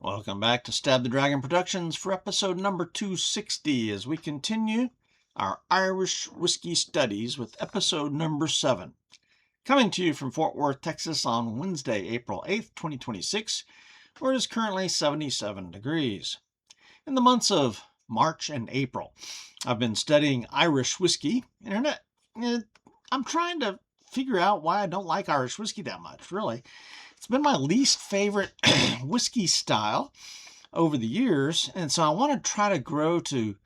Welcome back to Stab the Dragon Productions for episode number 260 as we continue our Irish whiskey studies with episode number 7. Coming to you from Fort Worth, Texas on Wednesday, April 8th, 2026, where it is currently 77 degrees. In the months of March and April, I've been studying Irish whiskey, and I'm trying to figure out why I don't like Irish whiskey that much, really. It's been my least favorite whiskey style over the years, and so I want to try to grow to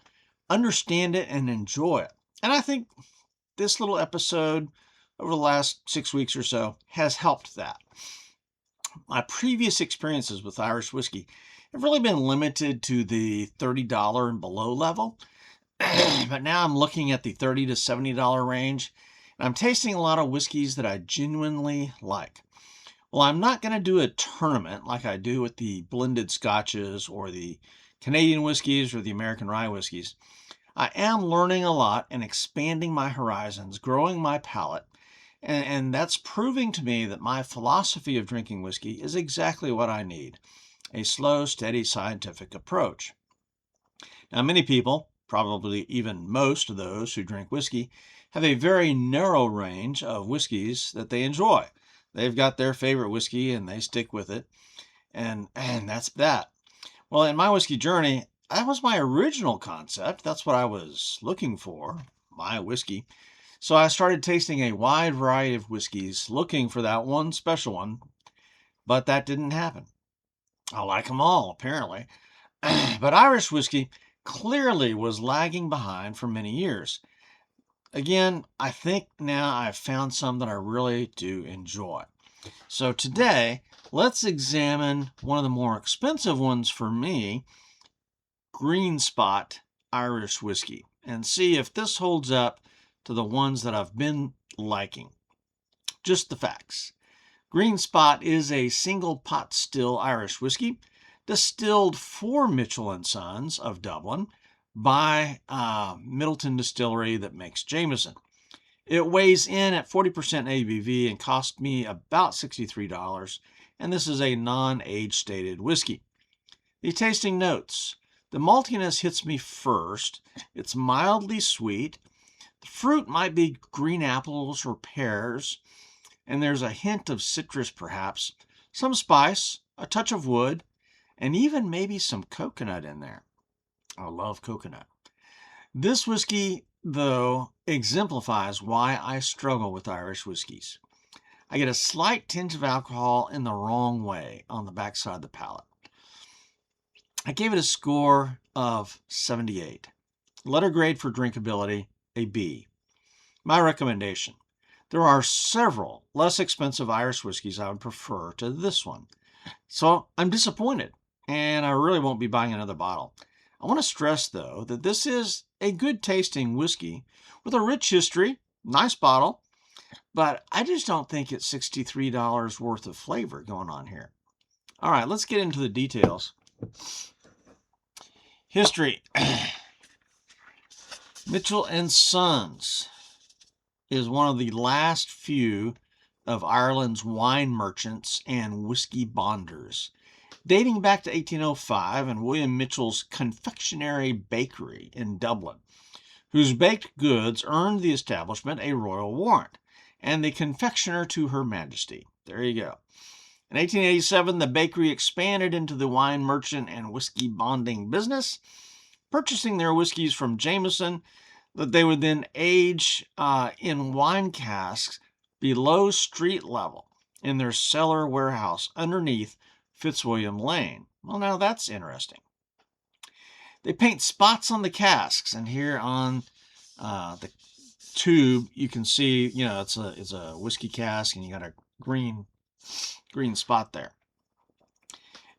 understand it and enjoy it. And I think this little episode over the last 6 weeks or so has helped that. My previous experiences with Irish whiskey have really been limited to the $30 and below level, but now I'm looking at the $30 to $70 range, and I'm tasting a lot of whiskeys that I genuinely like. Well, I'm not going to do a tournament like I do with the blended scotches or the Canadian whiskeys or the American rye whiskeys. I am learning a lot and expanding my horizons, growing my palate, and that's proving to me that my philosophy of drinking whiskey is exactly what I need, a slow, steady, scientific approach. Now, many people, probably even most of those who drink whiskey, have a very narrow range of whiskeys that they enjoy. They've got their favorite whiskey and they stick with it. And that's that. Well, in my whiskey journey, that was my original concept. That's what I was looking for, my whiskey. So I started tasting a wide variety of whiskeys, looking for that one special one. But that didn't happen. I like them all, apparently. But Irish whiskey clearly was lagging behind for many years. Again, I think now I've found some that I really do enjoy. So today, let's examine one of the more expensive ones for me, Green Spot Irish whiskey, and see if this holds up to the ones that I've been liking. Just the facts. Green Spot is a single pot still Irish whiskey distilled for Mitchell & Sons of Dublin by Middleton Distillery that makes Jameson. It weighs in at 40% ABV and cost me about $63, and this is a non-age stated whiskey. The tasting notes. The maltiness hits me first. It's mildly sweet. The fruit might be green apples or pears, and there's a hint of citrus perhaps, some spice, a touch of wood, and even maybe some coconut in there. I love coconut. This whiskey, though, exemplifies why I struggle with Irish whiskeys. I get a slight tinge of alcohol in the wrong way on the backside of the palate. I gave it a score of 78. Letter grade for drinkability, a B. My recommendation. There are several less expensive Irish whiskeys I would prefer to this one. So I'm disappointed, and I really won't be buying another bottle. I want to stress, though, that this is a good tasting whiskey with a rich history, nice bottle, but I just don't think it's $63 worth of flavor going on here. All right, let's get into the details. History. Mitchell & Sons is one of the last few of Ireland's wine merchants and whiskey bonders, dating back to 1805 and William Mitchell's confectionery bakery in Dublin, whose baked goods earned the establishment a royal warrant and the confectioner to Her Majesty. There you go. In 1887, the bakery expanded into the wine merchant and whiskey bonding business, purchasing their whiskeys from Jameson that they would then age in wine casks below street level in their cellar warehouse underneath Fitzwilliam Lane. Well, now that's interesting. They paint spots on the casks, and here on the tube you can see, it's a whiskey cask, and you got a green spot there.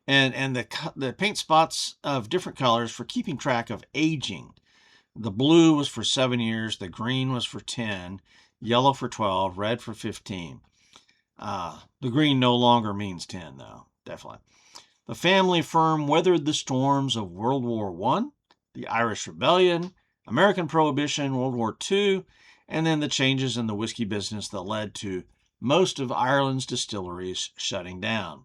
And the paint spots of different colors for keeping track of aging. The blue was for 7 years, the green was for 10, yellow for 12, red for 15. The green no longer means 10, though, definitely. The family firm weathered the storms of World War I, the Irish Rebellion, American Prohibition, World War II, and then the changes in the whiskey business that led to most of Ireland's distilleries shutting down.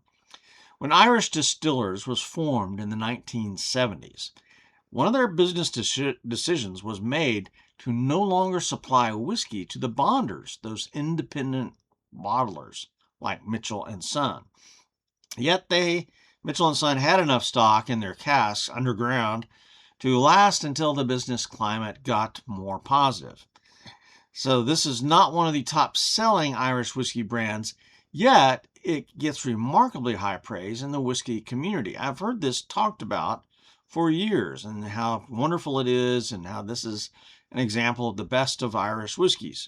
When Irish Distillers was formed in the 1970s, one of their business decisions was made to no longer supply whiskey to the bonders, those independent bottlers like Mitchell and Son. Yet Mitchell and Son had enough stock in their casks underground to last until the business climate got more positive. So this is not one of the top-selling Irish whiskey brands, yet it gets remarkably high praise in the whiskey community. I've heard this talked about for years and how wonderful it is and how this is an example of the best of Irish whiskeys.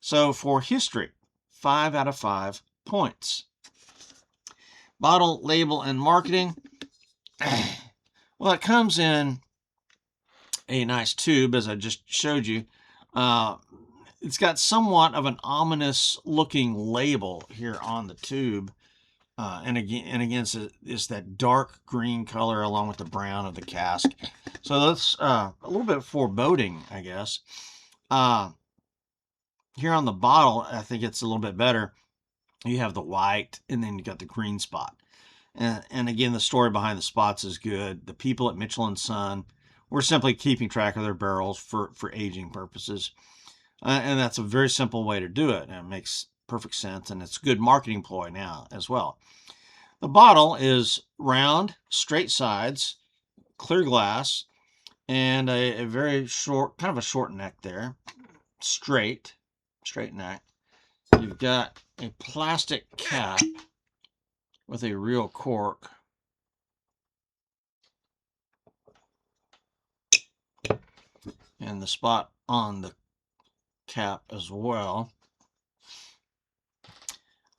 So for history, 5 out of 5 points. Bottle, label, and marketing. Well, it comes in a nice tube, as I just showed you. It's got somewhat of an ominous looking label here on the tube. And again, it's that dark green color along with the brown of the cask. So that's a little bit foreboding, I guess. Here on the bottle, I think it's a little bit better. You have the white, and then you got the green spot. And again, the story behind the spots is good. The people at Mitchell & Son were simply keeping track of their barrels for aging purposes. And that's a very simple way to do it. And it makes perfect sense, and it's a good marketing ploy now as well. The bottle is round, straight sides, clear glass, and a very short, kind of a short neck there. Straight neck. You've got a plastic cap with a real cork. And the spot on the cap as well.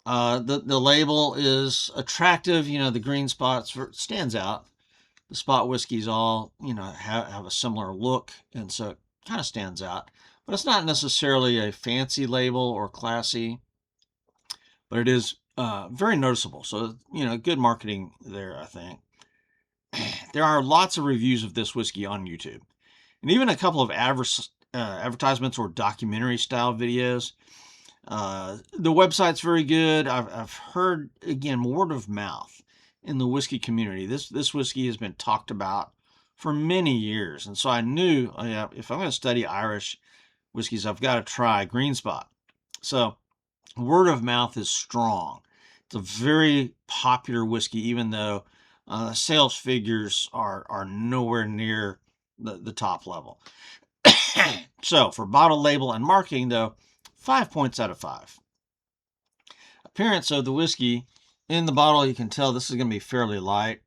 The label is attractive. You know, the green spots stands out. The spot whiskeys all, you know, have a similar look, and so it kind of stands out. But it's not necessarily a fancy label or classy, but it is very noticeable. So, you know, good marketing there, I think. There are lots of reviews of this whiskey on YouTube, and even a couple of advertisements or documentary style videos. The website's very good. I've heard, again, word of mouth in the whiskey community. This whiskey has been talked about for many years, and so I knew, if I'm going to study Irish whiskeys, I've got to try Green Spot. So word of mouth is strong. It's a very popular whiskey, even though sales figures are nowhere near the top level. So for bottle, label, and marketing, though, 5 points out of 5. Appearance of the whiskey. In the bottle, you can tell this is going to be fairly light.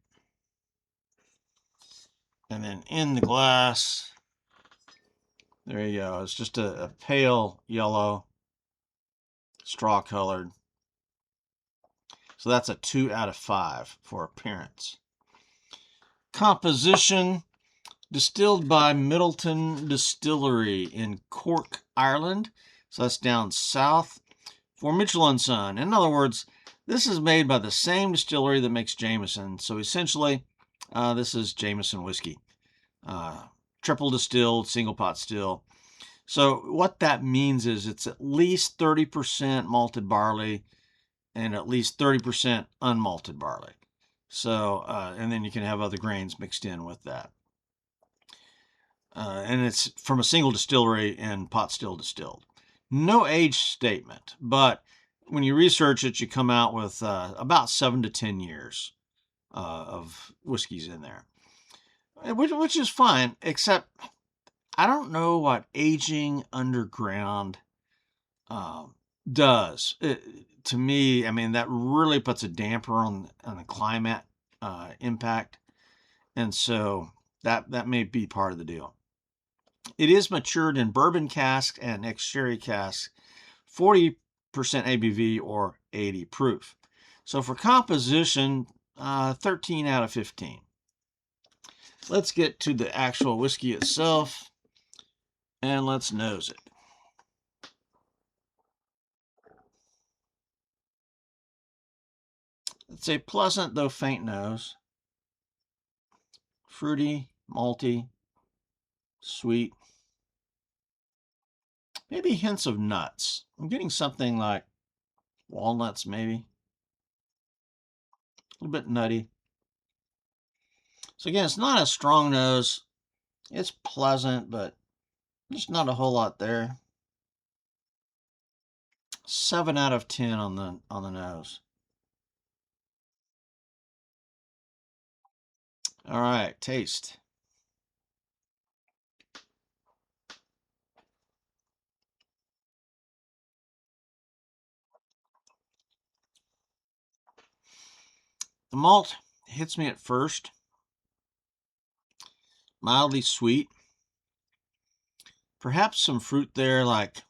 And then in the glass, there you go. It's just a pale yellow, straw colored. So that's a 2 out of 5 for appearance. Composition. Distilled by Middleton Distillery in Cork, Ireland. So that's down south. For Mitchell & Son. In other words, this is made by the same distillery that makes Jameson. So essentially, this is Jameson whiskey. Triple distilled, single pot still. So what that means is it's at least 30% malted barley and at least 30% unmalted barley. So, and then you can have other grains mixed in with that. And it's from a single distillery and pot still distilled. No age statement, but when you research it, you come out with about 7 to 10 years of whiskeys in there, which is fine, except I don't know what aging underground does. To me, I mean, that really puts a damper on the climate impact, and so that may be part of the deal. It is matured in bourbon cask and ex-sherry cask, 40% ABV or 80 proof. So for composition, 13 out of 15. Let's get to the actual whiskey itself, and let's nose it. It's a pleasant, though faint nose. Fruity, malty, sweet. Maybe hints of nuts. I'm getting something like walnuts, maybe. little bit nutty. So again, it's not a strong nose. It's pleasant, but just not a whole lot there. 7 out of 10 on the nose. All right, taste. The malt hits me at first. Mildly sweet. Perhaps some fruit there, like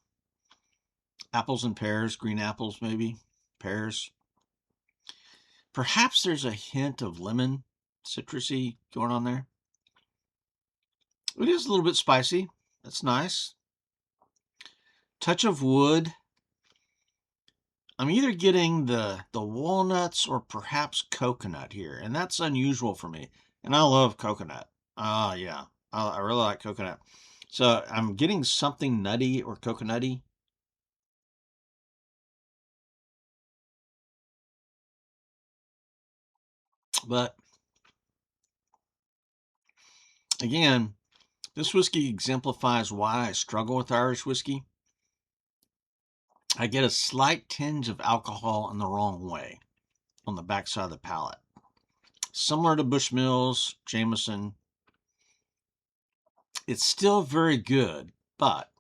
apples and pears, green apples maybe, pears. Perhaps there's a hint of lemon, citrusy going on there. It is a little bit spicy. That's nice. Touch of wood. I'm either getting the walnuts or perhaps coconut here, and that's unusual for me. And I love coconut. Yeah, I really like coconut. So I'm getting something nutty or coconutty. But again, this whiskey exemplifies why I struggle with Irish whiskey. I get a slight tinge of alcohol in the wrong way on the backside of the palate. Similar to Bushmills, Jameson. It's still very good, but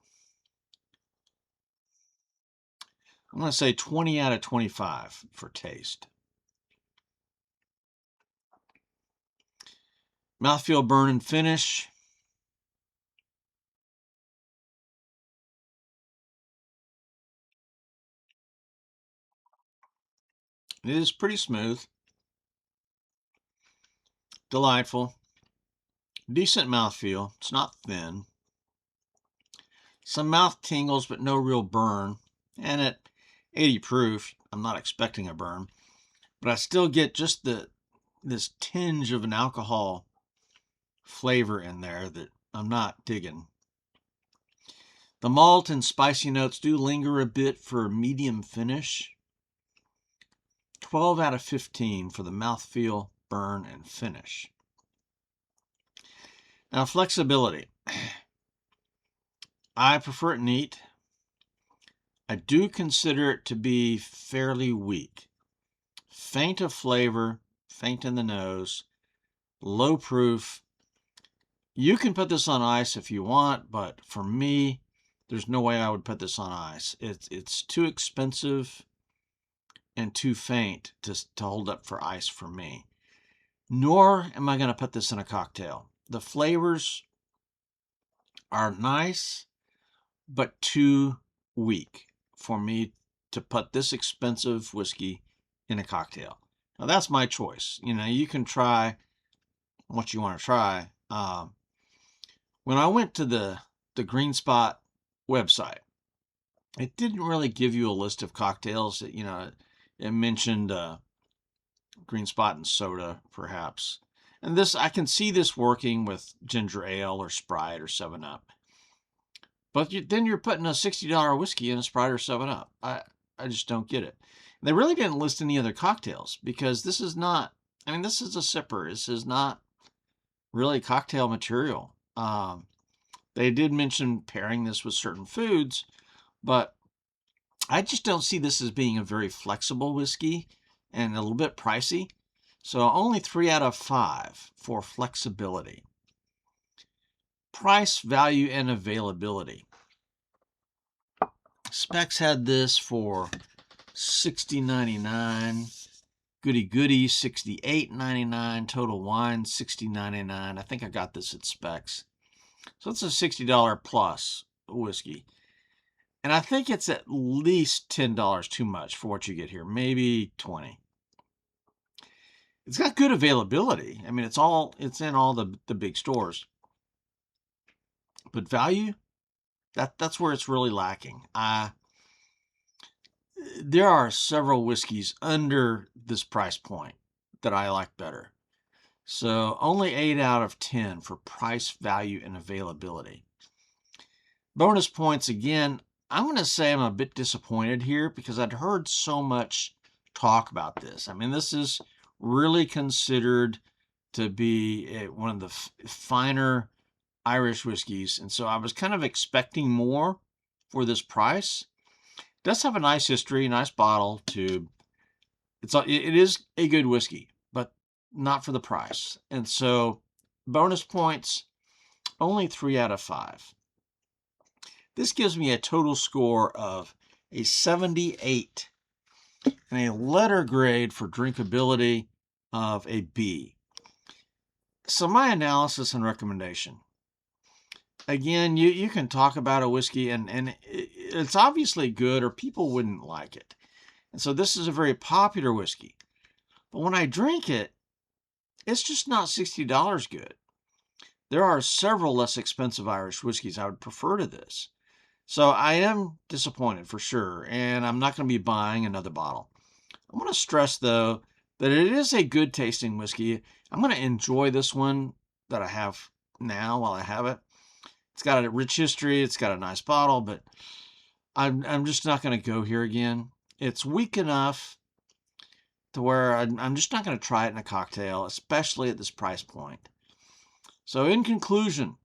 I'm going to say 20 out of 25 for taste. Mouthfeel, burn, and finish. It is pretty smooth. Delightful. Decent mouthfeel. It's not thin. Some mouth tingles, but no real burn. And at 80 proof, I'm not expecting a burn. But I still get just this tinge of an alcohol flavor in there that I'm not digging. The malt and spicy notes do linger a bit for a medium finish. 12 out of 15 for the mouthfeel, burn, and finish. Now, flexibility. I prefer it neat. I do consider it to be fairly weak. Faint of flavor, faint in the nose, low proof. You can put this on ice if you want, but for me, there's no way I would put this on ice. It's too expensive and too faint to hold up for ice for me. Nor am I going to put this in a cocktail. The flavors are nice, but too weak for me to put this expensive whiskey in a cocktail. Now, that's my choice. You can try what you want to try. When I went to the Green Spot website, it didn't really give you a list of cocktails. It mentioned Green Spot and soda, perhaps. And this, I can see this working with ginger ale or Sprite or 7-Up. But then you're putting a $60 whiskey in a Sprite or 7-Up. I just don't get it. They really didn't list any other cocktails because this is not, this is a sipper. This is not really cocktail material. They did mention pairing this with certain foods, but I just don't see this as being a very flexible whiskey and a little bit pricey. So only 3 out of 5 for flexibility. Price, value, and availability. Specs had this for $60.99. Goody Goody, $68.99. Total Wine, $60.99. I think I got this at Specs. So it's a $60 plus whiskey. And I think it's at least $10 too much for what you get here. Maybe 20. It's got good availability. It's in all the big stores. But value, that's where it's really lacking. There are several whiskeys under this price point that I like better. So only 8 out of 10 for price, value, and availability. Bonus points again. I'm going to say I'm a bit disappointed here because I'd heard so much talk about this. This is really considered to be one of the finer Irish whiskeys. And so I was kind of expecting more for this price. It does have a nice history, nice bottle tube. It is a good whiskey, but not for the price. And so bonus points, only 3 out of 5. This gives me a total score of a 78 and a letter grade for drinkability of a B. So my analysis and recommendation. Again, you can talk about a whiskey and it's obviously good or people wouldn't like it. And so this is a very popular whiskey. But when I drink it, it's just not $60 good. There are several less expensive Irish whiskeys I would prefer to this. So I am disappointed for sure, and I'm not going to be buying another bottle. I want to stress, though, that it is a good tasting whiskey. I'm going to enjoy this one that I have now while I have it. It's got a rich history. It's got a nice bottle, but I'm just not going to go here again. It's weak enough to where I'm just not going to try it in a cocktail, especially at this price point. So in conclusion,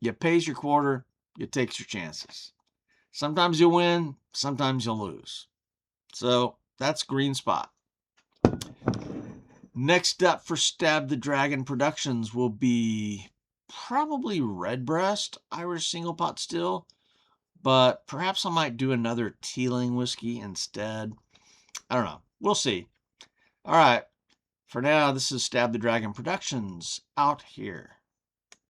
you pays your quarter, you takes your chances. Sometimes you'll win, sometimes you'll lose. So that's Green Spot. Next up for Stab the Dragon Productions will be probably Redbreast Irish Single Pot Still, but perhaps I might do another Teeling whiskey instead. I don't know. We'll see. All right. For now, this is Stab the Dragon Productions out here.